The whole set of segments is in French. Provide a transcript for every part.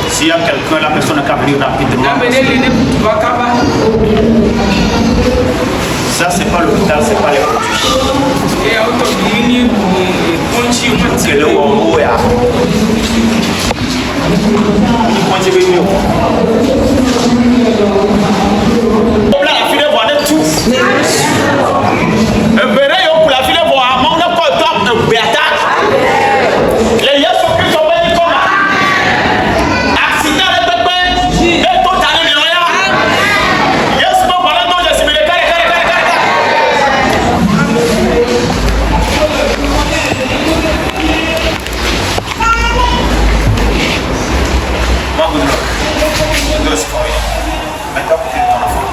S'il y a quelqu'un, la personne qui a venir rapidement. Ça, c'est pas l'hôpital, c'est pas les produits. C'est le Wambo. La fille voit tout. Un béret pour la fille voit un monde pour top de béata. Les yeux sont plus tombés comme accident de bébé. Et tout allé bien rien. Yes, bon, voilà, non, je suis le carré. Moi, vous deux, c'est quoi? Maintenant, vous êtes ton enfant.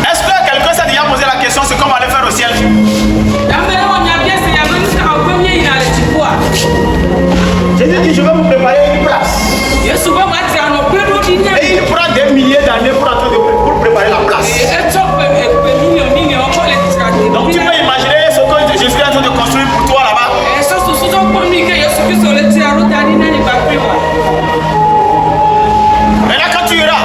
Est-ce que quelqu'un s'est déjà posé la question, c'est comment aller faire au ciel? Jésus dit, je vais vous préparer une place. Et il prend des milliers d'années pour préparer la place. Donc tu peux imaginer ce que Jésus est en train de construire pour toi là-bas. Maintenant quand tu iras,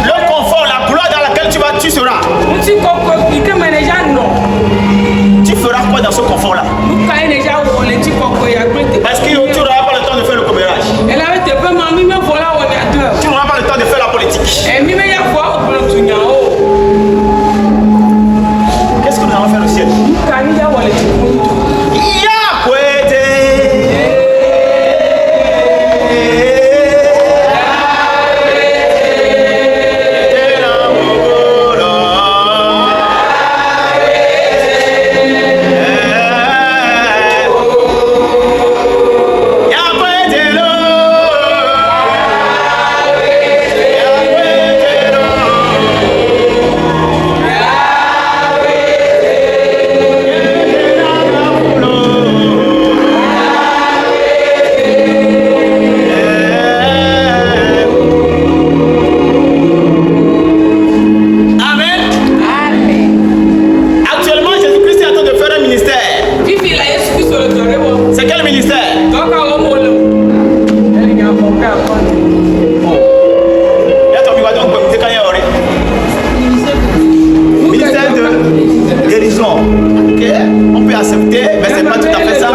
le confort, la gloire dans laquelle tu seras. Tu feras quoi dans ce confort-là? Parce que tu n'auras pas le temps de faire le commérage. Tu n'auras pas le temps de faire la politique. Qu'est-ce que nous allons faire au ciel? C'est quel ministère? Ministère de guérison. Okay. On peut accepter, mais c'est pas tout à fait ça.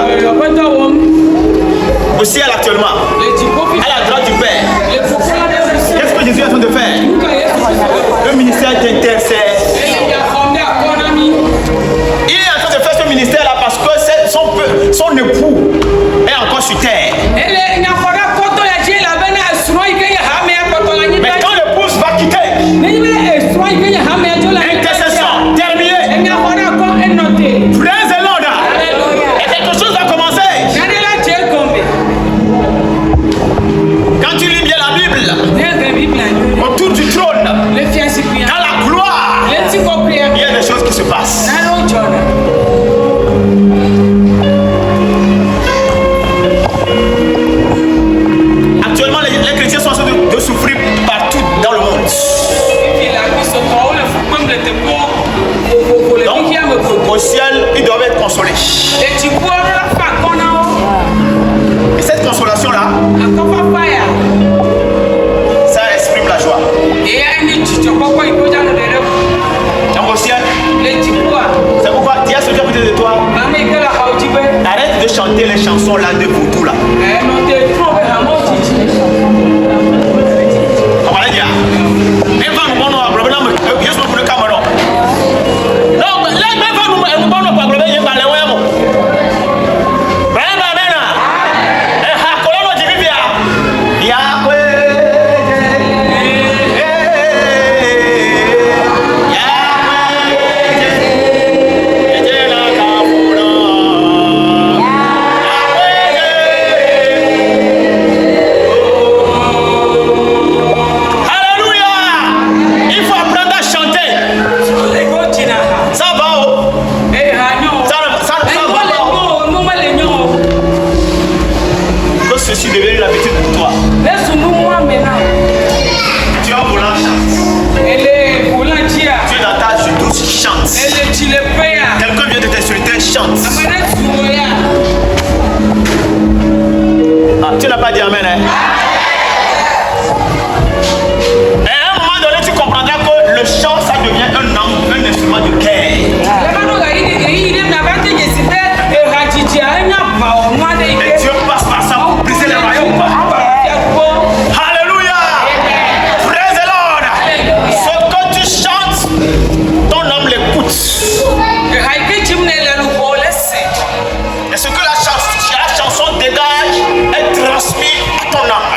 Au ciel actuellement, à la droite du Père. Qu'est-ce que Jésus est en train de faire? Le ministère d'intercession. Il est en train de faire ce ministère-là parce que son époux est encore sur terre. Mais quand l'épouse va quitter, intercession terminée. Praise the Lord. Et quelque chose va commencer. Quand tu lis bien la Bible, autour du trône, dans la gloire, il y a des choses qui se passent. Actuellement, les chrétiens sont en train de souffrir partout dans le monde. Donc, au ciel, ils doivent être consolés. chanter les chansons là de Vaudou là. Quelqu'un vient de t'insulter, chante. Ah, tu n'as pas dit amen, hein? Et à un moment donné, tu comprendras que le chant, ça devient un instrument de guerre. Et Dieu passe par ça pour briser les royaumes. Alléluia. Praise the Lord. Ce que tu chantes, ton âme l'écoute. Et ce que la chanson dégage est transmis à ton âme.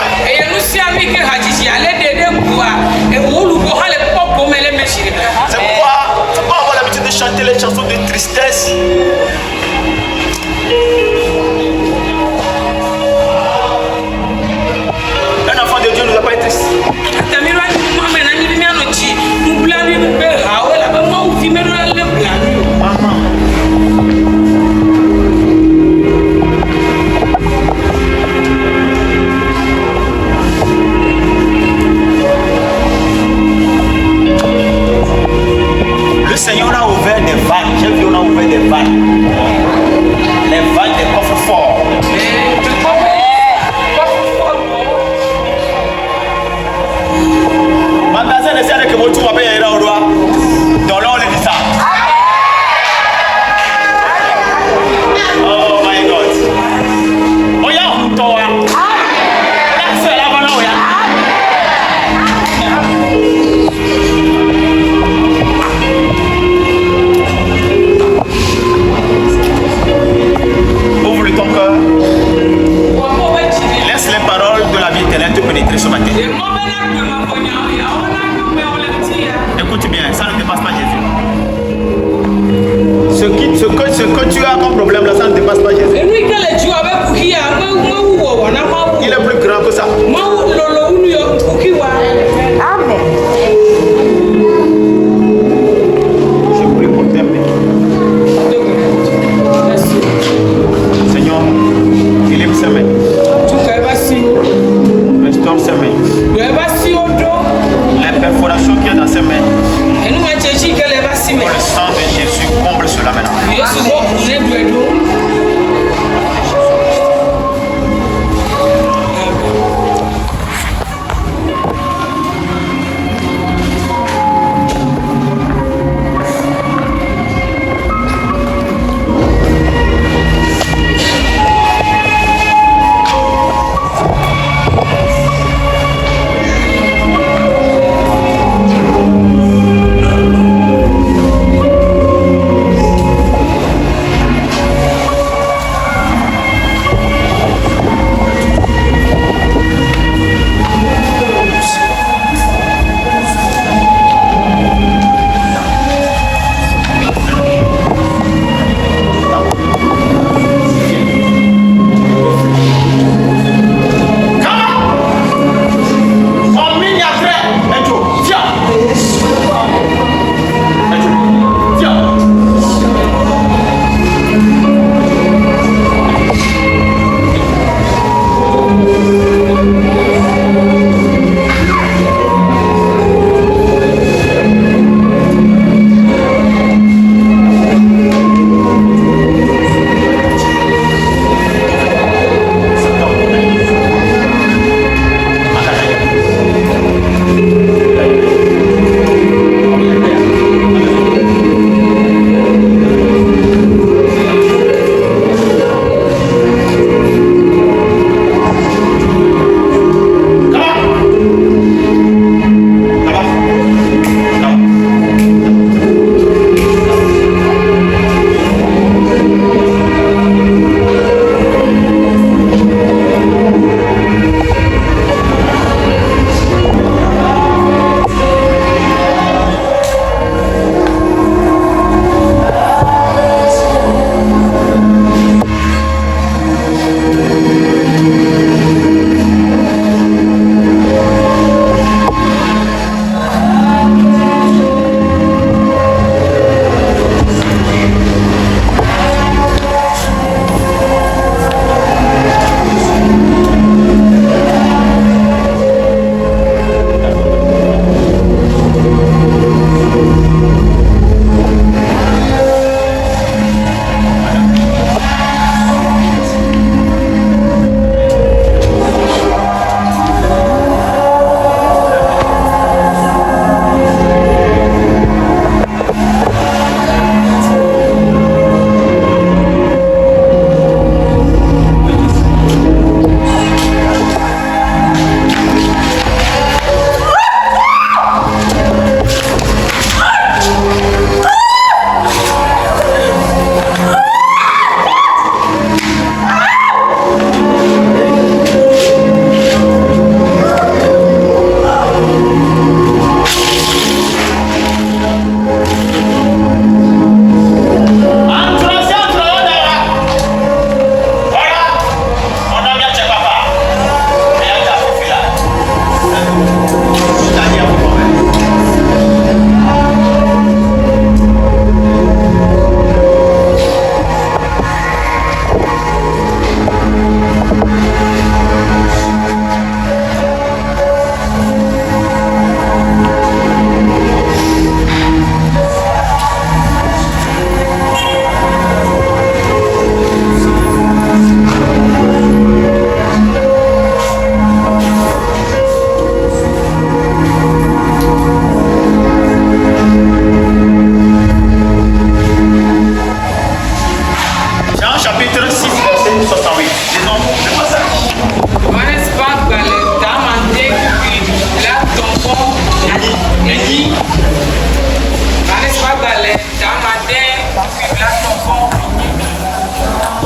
68. Disons, le passage.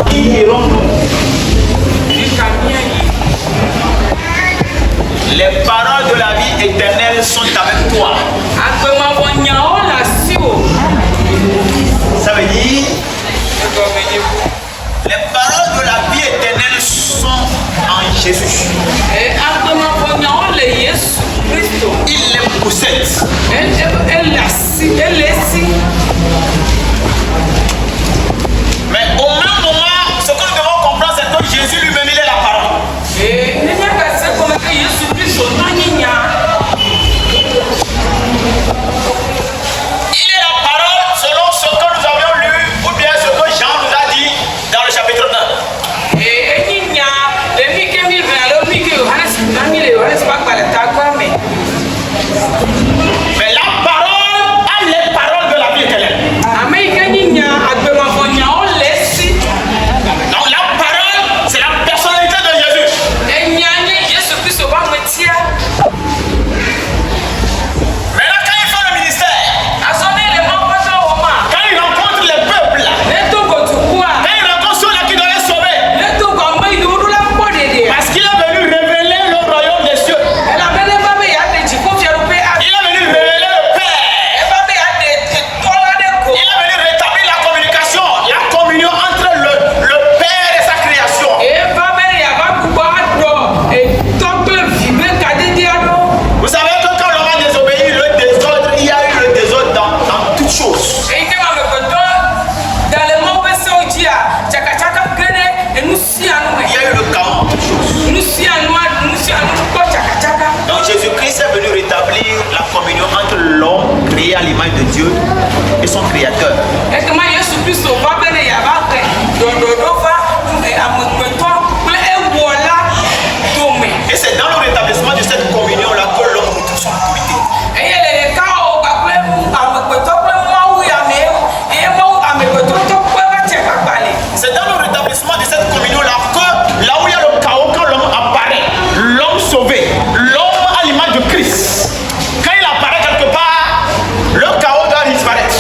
Qui irons-nous? Les paroles de la vie éternelle sont avec toi. Ça veut dire, les paroles de la vie éternelle sont en Jésus. Il les possède. Mais au même moment, ce que nous devons comprendre, c'est que Jésus lui-même, il est la parole. Il est la parole selon ce que nous avions lu, ou bien ce que Jean nous a dit dans le chapitre 9. Mais la parole a les paroles de la vie éternelle. Donc la parole, c'est la personnalité de Jésus. Maintenant, quand il fait le ministère, quand il rencontre les peuples, quand il rencontre ceux-là qui doivent être sauvés, parce qu'il est venu révéler le royaume des cieux. Il est venu révéler le Père. Il est venu rétablir la communication, la communion entre le Père et sa création. Vous savez que quand l'homme a désobéi, le désordre, il y a eu le désordre dans toutes choses. Il y a eu le chaos en toutes choses. Donc Jésus-Christ est venu rétablir la communion entre l'homme créé à l'image de Dieu et son créateur. Et c'est dans le rétablissement de cette communion-là que l'homme retrouve son autorité. C'est dans le rétablissement de cette communion-là que là où il y a le chaos, quand l'homme apparaît, l'homme sauvé, l'homme à l'image de Christ, quand il apparaît quelque part, le chaos doit disparaître.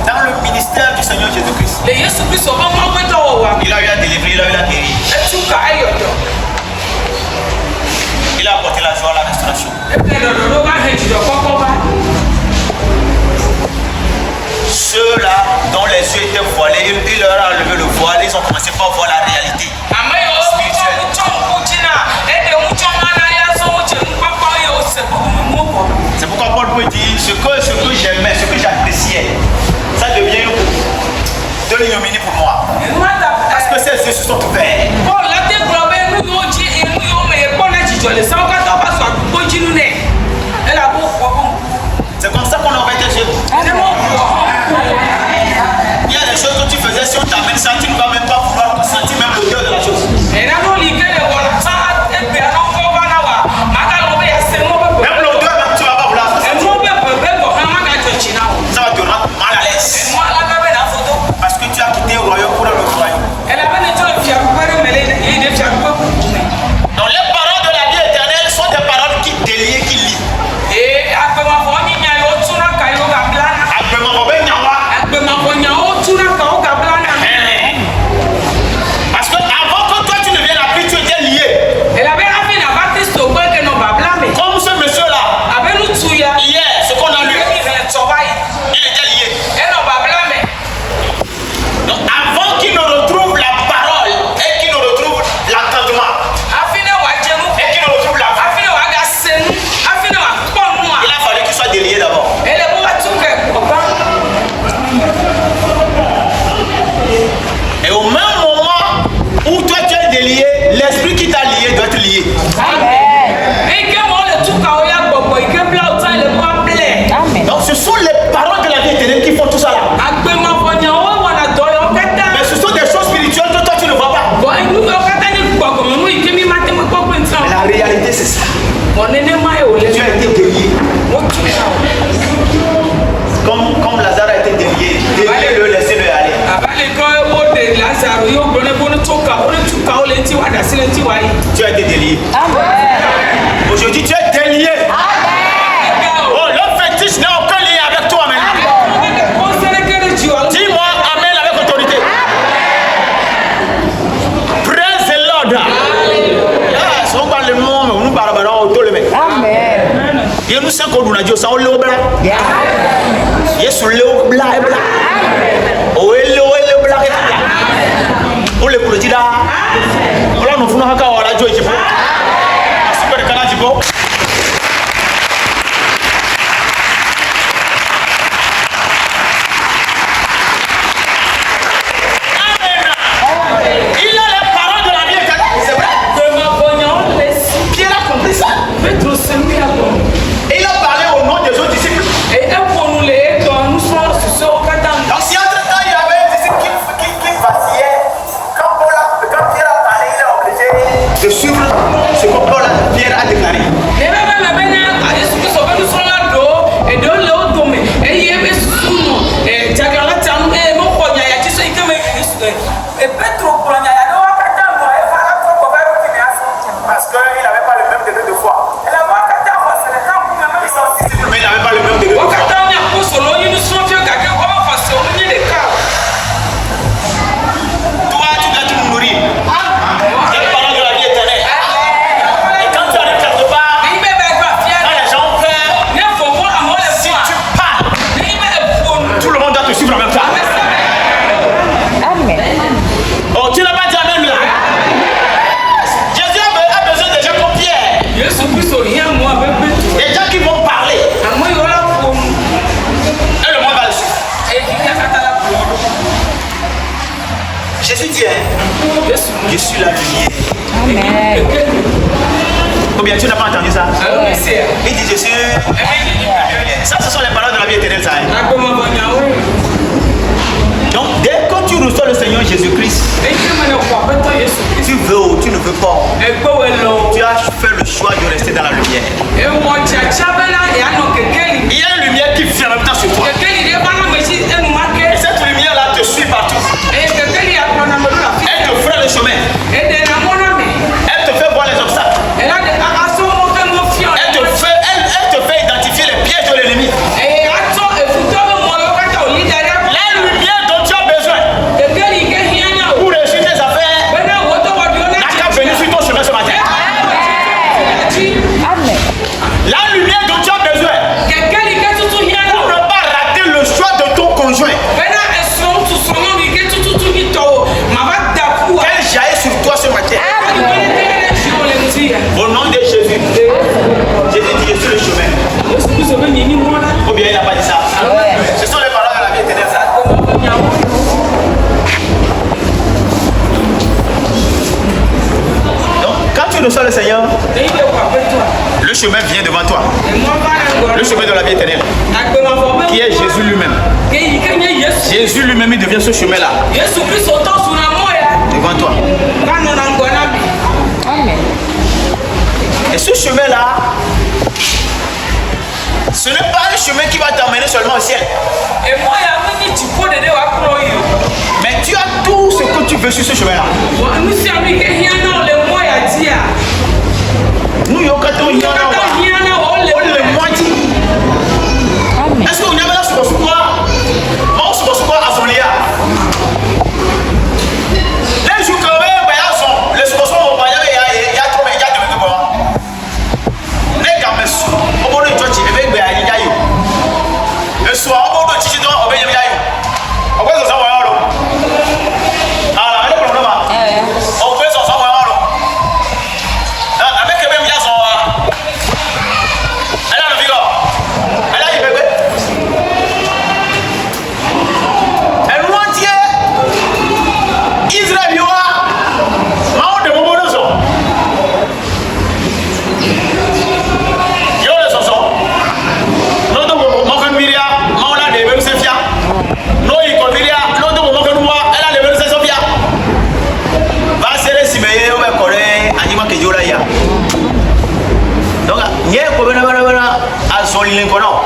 Dans le ministère du Seigneur Jésus-Christ, il a eu à délivrer, il a eu à guérir. Il a apporté la joie à la restauration. Ceux-là dont les yeux étaient voilés, il leur a enlevé le voile, ils ont commencé par voir la réalité spirituelle. C'est pourquoi Paul peut dire ce que j'aimais, ce que j'appréciais, ça devient de l'ignominie pour moi. Parce que ces yeux se sont ouverts. C'est comme ça qu'on aurait été chez vous. Il y a des choses que tu faisais, si on t'amène ça, tu ne vas même pas pouvoir sentir même l'odeur de la chose. Même l'odeur, même tu ne vas pas vouloir sentir. Ça va te rendre mal à l'aise. Parce que tu as quitté le royaume pour le royaume. Donc les paroles de la vie éternelle sont des paroles qui délient, qui lient. Parce que avant que toi tu ne viennes appeler, tu étais lié. Comme ce monsieur-là. Hier, ce qu'on a lu. Il était lié. Donc avant qu'il ne retrouve la parole et qu'il ne retrouve l'entendement et qu'il ne retrouve la foi, il a fallu qu'il soit délié d'abord. Et au même moment où toi tu es délié, l'esprit qui t'a lié doit être lié. Donc ce sont les paroles de la vie éternelle qui font tout ça là. Mais ce sont des choses spirituelles que toi tu ne vois pas. Mais la réalité c'est ça. Tu as été délié. Comme Lazare a été délié. Délié-le, laissez-le aller. Tu as été délié. Aujourd'hui tu es délié. Oh, le fétiche n'a aucun lien avec toi maintenant. Dis-moi amen avec autorité. Praise the Lord. Yes, on parle le nom, on nous parle autour le mec. Amen. Il nous sent qu'on a dit ça on le bla. Yesu le bla et bla. Oh le bla et bla. On le produit là. On l'a nous font haka wala jo jibo. Super kana jibo. De suivre ce que Pierre a déclaré. Parce qu'il n'avait pas le même degré de foi. Mais il n'avait pas le même degré de foi. Toi, tu dois te nourrir. Jésus dit, je suis la lumière. Amen. Ou bien tu n'as pas entendu ça? Il dit, je suis la lumière. Ça, ce sont les paroles de la vie éternelle. Ça, donc, dès que tu reçois le Seigneur Jésus-Christ, tu veux ou tu ne veux pas, tu as fait le choix de rester dans la lumière. Il y a une lumière qui vient en même temps sur toi. Et cette lumière-là te suit partout. Elle te fera le chemin. tu reçois le Seigneur, le chemin vient devant toi. Le chemin de la vie éternelle. Qui est Jésus lui-même. Jésus lui-même, il devient ce chemin-là. Devant toi. Et ce chemin-là, ce n'est pas un chemin qui va t'emmener seulement au ciel. Mais tu as tout ce que tu veux sur ce chemin-là. Nous, est-ce qu'on y avait là sur le soir? On se reçoit à Solia. Les jours quand même, les soissons vont pas y aller. Il y a trop de gens. Les gars, mais au bout de toi, tu es avec les gars. Le soir, au bout de tu es avec les gars. On peut s'en savoir. Ah, le problème. On peut s'en savoir. Avec les mêmes gars, elle a le vigor. Elle a le bébé. Israël, il y aura Mao de Mobonoso. Il y a les soissons. L'autre mot Miria, Mao la de Sefia. Non, il Miria, l'autre mot Noua, elle a de Sefia. Va serrer si mais on va correr, anima que Jola ya. Donc, il y a un problème à son linkono.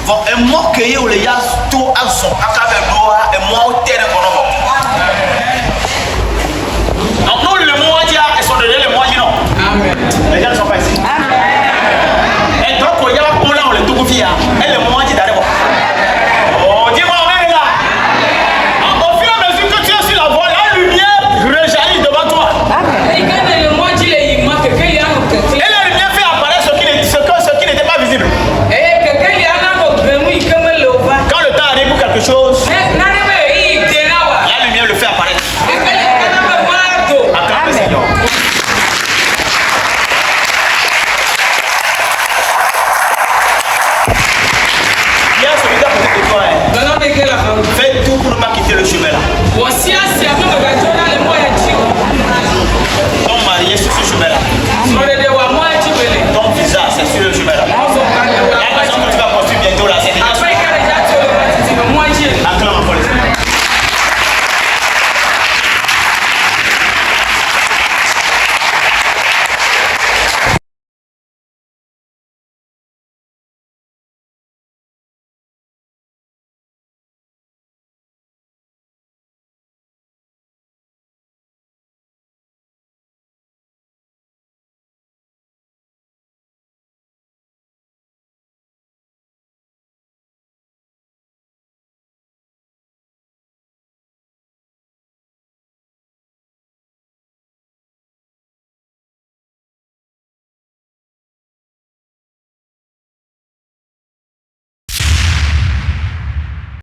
Bon, et moi que yo le ya tout à son akabe doa et moi au terre kono.